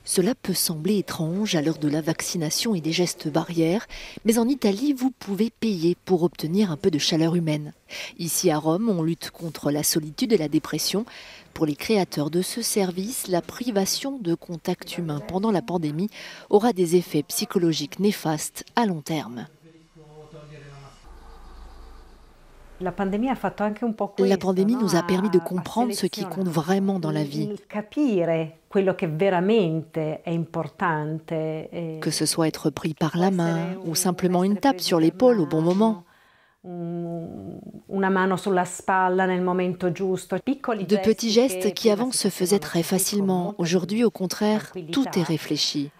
Cela peut sembler étrange à l'heure de la vaccination et des gestes barrières, mais en Italie, vous pouvez payer pour obtenir un peu de chaleur humaine. Ici à Rome, on lutte contre la solitude et la dépression. Pour les créateurs de ce service, la privation de contact humain pendant la pandémie aura des effets psychologiques néfastes à long terme. La pandémie nous a permis de comprendre ce qui compte vraiment dans la vie. Que ce soit être pris par la main ou simplement une tape sur l'épaule au bon moment. De petits gestes qui avant se faisaient très facilement. Aujourd'hui, au contraire, tout est réfléchi.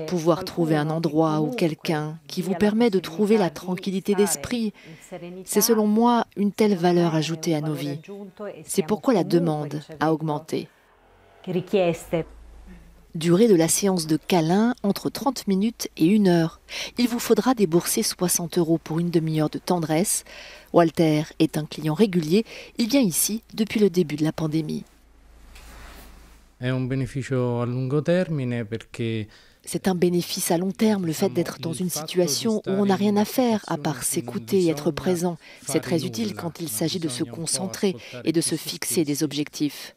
Pouvoir trouver un endroit ou quelqu'un qui vous permet de trouver la tranquillité d'esprit, c'est selon moi une telle valeur ajoutée à nos vies. C'est pourquoi la demande a augmenté. Durée de la séance de câlin entre 30 minutes et 1 heure. Il vous faudra débourser 60 € pour une demi-heure de tendresse. Walter est un client régulier. Il vient ici depuis le début de la pandémie. C'est un bénéfice à long terme, le fait d'être dans une situation où on n'a rien à faire à part s'écouter et être présent. C'est très utile quand il s'agit de se concentrer et de se fixer des objectifs.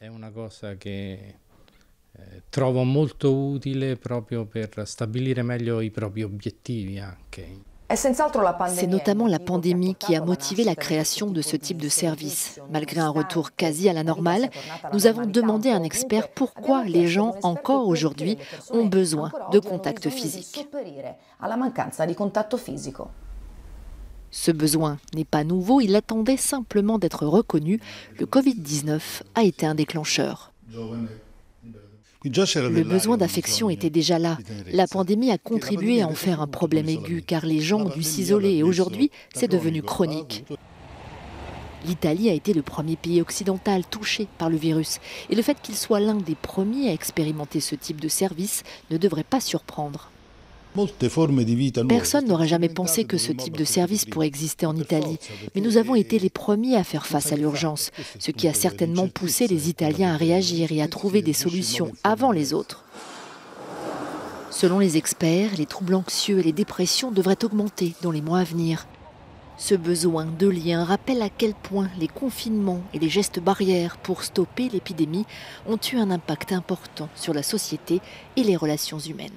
Trovo molto utile proprio per stabilire meglio i propri obiettivi anche. C'est notamment la pandémie qui a motivé la création de ce type de service. Malgré un retour quasi à la normale, nous avons demandé à un expert pourquoi les gens, encore aujourd'hui, ont besoin de contact physique. Ce besoin n'est pas nouveau, il attendait simplement d'être reconnu. Le Covid-19 a été un déclencheur. Le besoin d'affection était déjà là. La pandémie a contribué à en faire un problème aigu car les gens ont dû s'isoler et aujourd'hui, c'est devenu chronique. L'Italie a été le premier pays occidental touché par le virus et le fait qu'il soit l'un des premiers à expérimenter ce type de service ne devrait pas surprendre. Personne n'aurait jamais pensé que ce type de service pourrait exister en Italie, mais nous avons été les premiers à faire face à l'urgence, ce qui a certainement poussé les Italiens à réagir et à trouver des solutions avant les autres. Selon les experts, les troubles anxieux et les dépressions devraient augmenter dans les mois à venir. Ce besoin de lien rappelle à quel point les confinements et les gestes barrières pour stopper l'épidémie ont eu un impact important sur la société et les relations humaines.